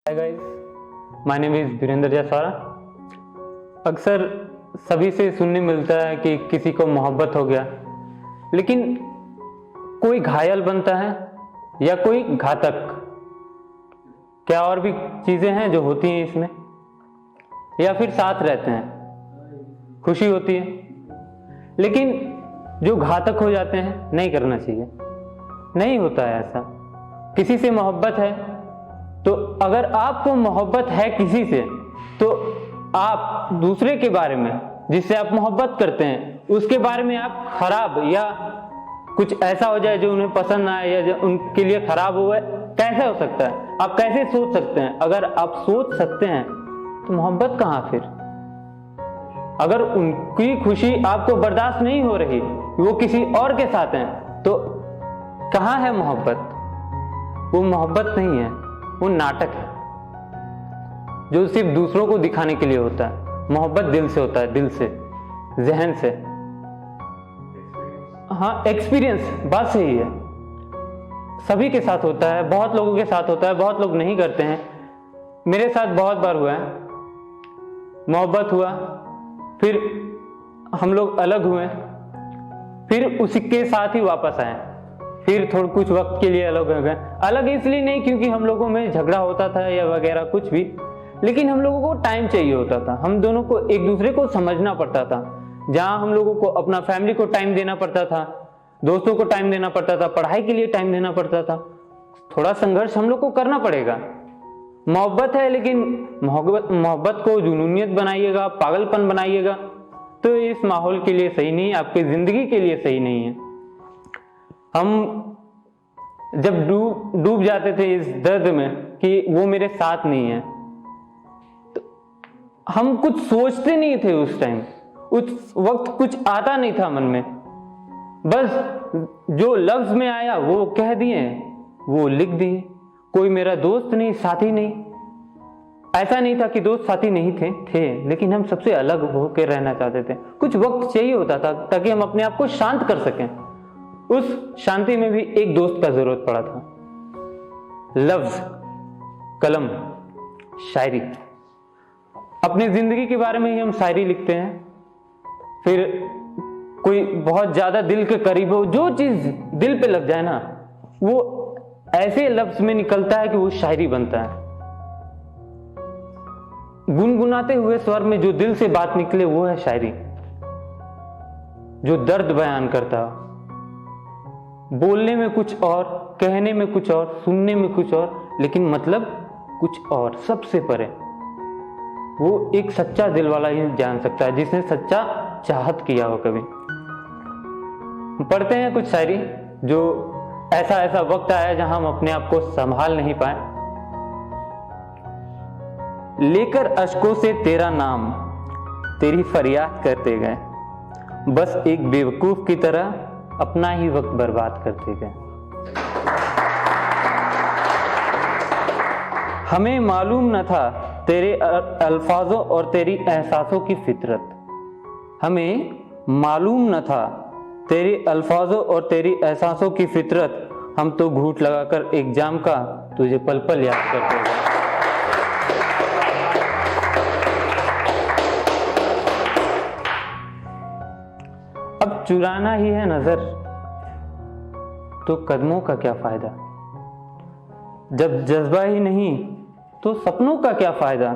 Hi guys, my name is Virendra Jaiswal. अक्सर सभी से सुनने मिलता है कि किसी को मोहब्बत हो गया, लेकिन कोई घायल बनता है या कोई घातक। क्या और भी चीजें हैं जो होती हैं इसमें, या फिर साथ रहते हैं, खुशी होती है। लेकिन जो घातक हो जाते हैं नहीं करना चाहिए, नहीं होता है ऐसा। किसी से मोहब्बत है तो अगर आपको मोहब्बत है किसी से, तो आप दूसरे के बारे में, जिससे आप मोहब्बत करते हैं, उसके बारे में आप खराब या कुछ ऐसा हो जाए जो उन्हें पसंद ना आए या जो उनके लिए खराब हुआ, कैसे हो सकता है? आप कैसे सोच सकते हैं? अगर आप सोच सकते हैं तो मोहब्बत कहाँ फिर? अगर उनकी खुशी आपको बर्दाश्त नहीं हो रही, वो किसी और के साथ हैं, तो कहाँ है मोहब्बत? वो मोहब्बत नहीं है, वो नाटक है जो सिर्फ दूसरों को दिखाने के लिए होता है। मोहब्बत दिल से होता है, दिल से, जहन से। हाँ, एक्सपीरियंस, बात सही है। सभी के साथ होता है, बहुत लोगों के साथ होता है, बहुत लोग नहीं करते हैं। मेरे साथ बहुत बार हुआ है। मोहब्बत हुआ, फिर हम लोग अलग हुए, फिर उसी के साथ ही वापस आए, फिर थोड़ा कुछ वक्त के लिए अलग हो गए। अलग इसलिए नहीं क्योंकि हम लोगों में झगड़ा होता था या वगैरह कुछ भी, लेकिन हम लोगों को टाइम चाहिए होता था। हम दोनों को एक दूसरे को समझना पड़ता था। जहां हम लोगों को अपना फैमिली को टाइम देना पड़ता था, दोस्तों को टाइम देना पड़ता था, पढ़ाई के लिए टाइम देना पड़ता था। थोड़ा संघर्ष हम लोग को करना पड़ेगा। मोहब्बत है, लेकिन मोहब्बत को जुनूनियत बनाइएगा, पागलपन बनाइएगा तो इस माहौल के लिए सही नहीं, आपकी जिंदगी के लिए सही नहीं है। हम जब डूब जाते थे इस दर्द में कि वो मेरे साथ नहीं है, तो हम कुछ सोचते नहीं थे उस टाइम। उस वक्त कुछ आता नहीं था मन में, बस जो लफ्ज में आया वो कह दिए, वो लिख दिए। कोई मेरा दोस्त नहीं, साथी नहीं। ऐसा नहीं था कि दोस्त साथी नहीं थे, लेकिन हम सबसे अलग होकर रहना चाहते थे। कुछ वक्त चाहिए होता था ताकि हम अपने आप को शांत कर सकें। उस शांति में भी एक दोस्त का जरूरत पड़ा था। लफ्ज, कलम, शायरी। अपनी जिंदगी के बारे में ही हम शायरी लिखते हैं। फिर कोई बहुत ज्यादा दिल के करीब हो, जो चीज दिल पे लग जाए ना, वो ऐसे लफ्ज में निकलता है कि वो शायरी बनता है। गुनगुनाते हुए स्वर में जो दिल से बात निकले वो है शायरी, जो दर्द बयान करता है। बोलने में कुछ और, कहने में कुछ और, सुनने में कुछ और, लेकिन मतलब कुछ और, सबसे परे। वो एक सच्चा दिल वाला ही जान सकता है, जिसने सच्चा चाहत किया हो कभी। पढ़ते हैं कुछ शायरी, जो ऐसा वक्त आया जहां हम अपने आप को संभाल नहीं पाए। लेकर अश्कों से तेरा नाम, तेरी फरियाद करते गए, बस एक बेवकूफ की तरह अपना ही वक्त बर्बाद करते गए। हमें मालूम न था तेरे अल्फाजों और तेरी एहसासों की फितरत। हमें मालूम न था तेरे अल्फाजों और तेरी एहसासों की फितरत। हम तो घूंट लगाकर एग्जाम का तुझे पल पल याद करते गए। अब चुराना ही है नजर तो कदमों का क्या फायदा। जब जज्बा ही नहीं तो सपनों का क्या फायदा।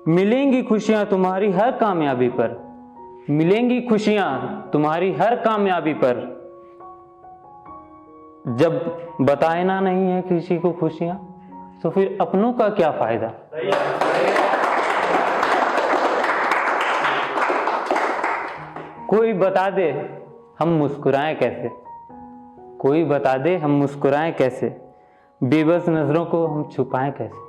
मिलेंगी खुशियां तुम्हारी हर कामयाबी पर, मिलेंगी खुशियां तुम्हारी हर कामयाबी पर। जब बताना नहीं है किसी को खुशियां, तो फिर अपनों का क्या फायदा। कोई बता दे हम मुस्कुराएं कैसे, कोई बता दे हम मुस्कुराएं कैसे, बेबस नजरों को हम छुपाएं कैसे।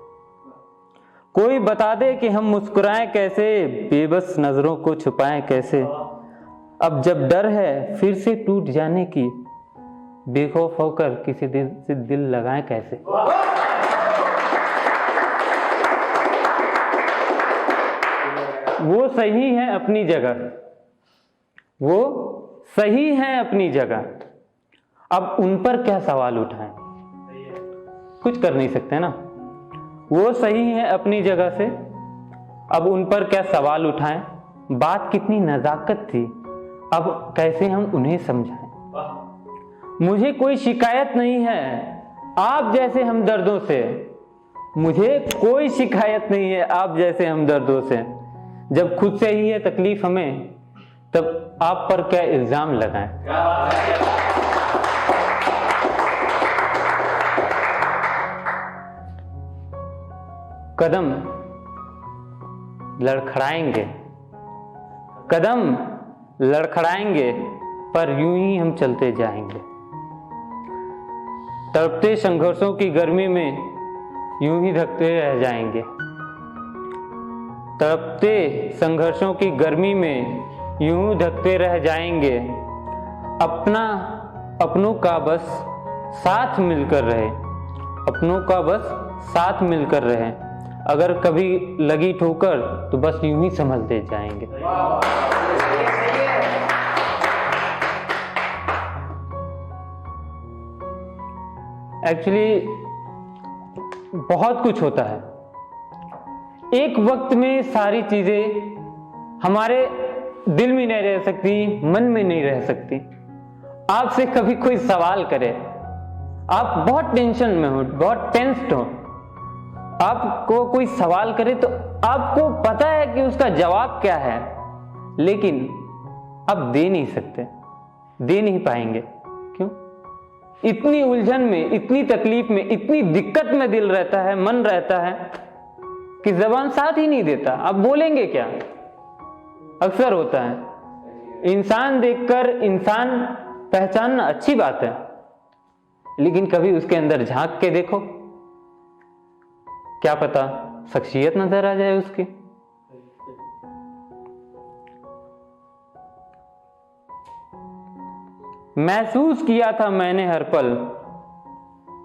कोई बता दे कि हम मुस्कुराएं कैसे, बेबस नजरों को छुपाएं कैसे। अब जब डर है फिर से टूट जाने की, बेखौफ होकर किसी दिल से दिल लगाएं कैसे। वो सही है अपनी जगह, वो सही है अपनी जगह, अब उन पर क्या सवाल उठाएं, कुछ कर नहीं सकते ना। वो सही है अपनी जगह से, अब उन पर क्या सवाल उठाएं। बात कितनी नजाकत थी, अब कैसे हम उन्हें समझाएं। मुझे कोई शिकायत नहीं है आप जैसे हमदर्दों से, मुझे कोई शिकायत नहीं है आप जैसे हमदर्दों से। जब खुद से ही है तकलीफ हमें, तब आप पर क्या इल्जाम लगाएं। कदम लड़खड़ाएंगे, कदम लड़खड़ाएंगे, पर यूं ही हम चलते जाएंगे। तड़पते संघर्षों की गर्मी में यूं ही धकते रह जाएंगे। तड़पते संघर्षों की गर्मी में यूं धकते रह जाएंगे। अपनों का बस साथ मिलकर रहे, अपनों का बस साथ मिलकर रहे। अगर कभी लगी ठोकर तो बस यूं ही संभलते जाएंगे। एक्चुअली बहुत कुछ होता है, एक वक्त में सारी चीजें हमारे दिल में नहीं रह सकती, मन में नहीं रह सकती। आपसे कभी कोई सवाल करे, आप बहुत टेंशन में हो, बहुत टेंस्ड हो, आपको कोई सवाल करे तो आपको पता है कि उसका जवाब क्या है, लेकिन आप दे नहीं सकते, दे नहीं पाएंगे। क्यों? इतनी उलझन में, इतनी तकलीफ में, इतनी दिक्कत में दिल रहता है, मन रहता है कि जबान साथ ही नहीं देता। आप बोलेंगे क्या? अक्सर होता है, इंसान देखकर इंसान पहचानना अच्छी बात है, लेकिन कभी उसके अंदर झांक के देखो, क्या पता शख्सियत नजर आ जाए उसकी। महसूस किया था मैंने हर पल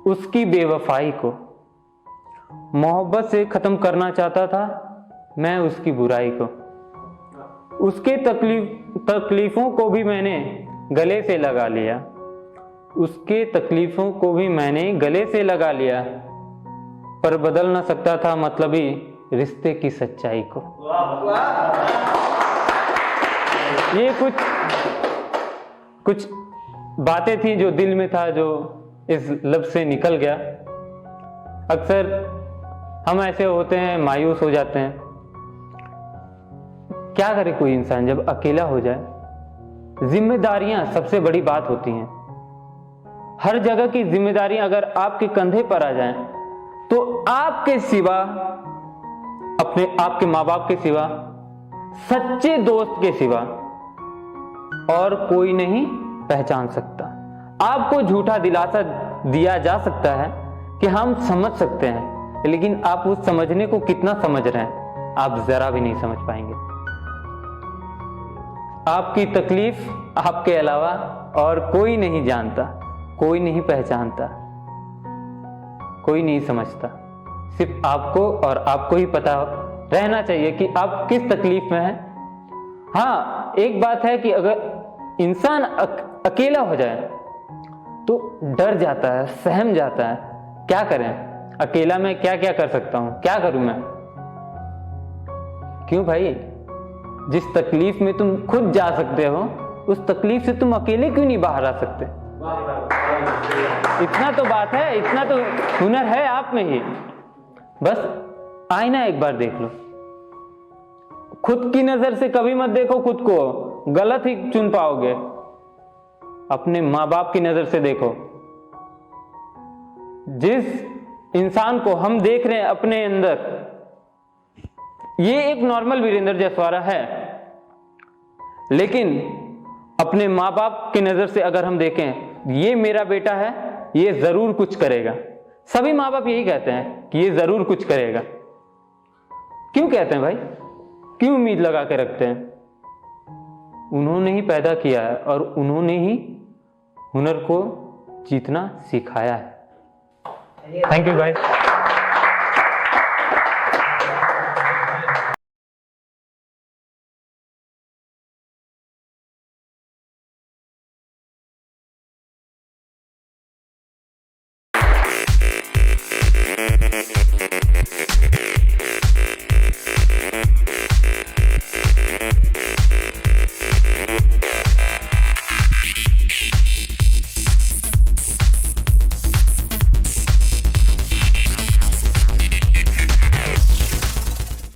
उसकी बेवफाई को, मोहब्बत से खत्म करना चाहता था मैं उसकी बुराई को। उसके तकलीफों को भी मैंने गले से लगा लिया, उसके तकलीफों को भी मैंने गले से लगा लिया, पर बदल ना सकता था मतलबी रिश्ते की सच्चाई को। ये कुछ बातें थी जो दिल में था, जो इस लफ्ज से निकल गया। अक्सर हम ऐसे होते हैं, मायूस हो जाते हैं। क्या करे कोई इंसान जब अकेला हो जाए? जिम्मेदारियां सबसे बड़ी बात होती हैं। हर जगह की जिम्मेदारियां अगर आपके कंधे पर आ जाएं, तो आपके सिवा, अपने आपके माँ बाप के सिवा, सच्चे दोस्त के सिवा और कोई नहीं पहचान सकता। आपको झूठा दिलासा दिया जा सकता है कि हम समझ सकते हैं, लेकिन आप उस समझने को कितना समझ रहे हैं आप जरा भी नहीं समझ पाएंगे। आपकी तकलीफ आपके अलावा और कोई नहीं जानता, कोई नहीं पहचानता, कोई नहीं समझता। सिर्फ आपको और आपको ही पता रहना चाहिए कि आप किस तकलीफ में हैं। हाँ, एक बात है कि अगर इंसान अकेला हो जाए तो डर जाता है, सहम जाता है। क्या करें, अकेला मैं क्या क्या कर सकता हूं, क्या करूं मैं? क्यों भाई, जिस तकलीफ में तुम खुद जा सकते हो, उस तकलीफ से तुम अकेले क्यों नहीं बाहर आ सकते? इतना तो बात है, इतना तो हुनर है आप में ही। बस आईना एक बार देख लो। खुद की नजर से कभी मत देखो खुद को, गलत ही चुन पाओगे। अपने माँ बाप की नजर से देखो। जिस इंसान को हम देख रहे हैं अपने अंदर, ये एक नॉर्मल वीरेंद्र जसवारा है, लेकिन अपने माँ बाप की नजर से अगर हम देखें, ये मेरा बेटा है, ये जरूर कुछ करेगा। सभी माँ बाप यही कहते हैं कि ये जरूर कुछ करेगा। क्यों कहते हैं भाई? क्यों उम्मीद लगा के रखते हैं? उन्होंने ही पैदा किया है और उन्होंने ही हुनर को जीतना सिखाया है। Thank you guys.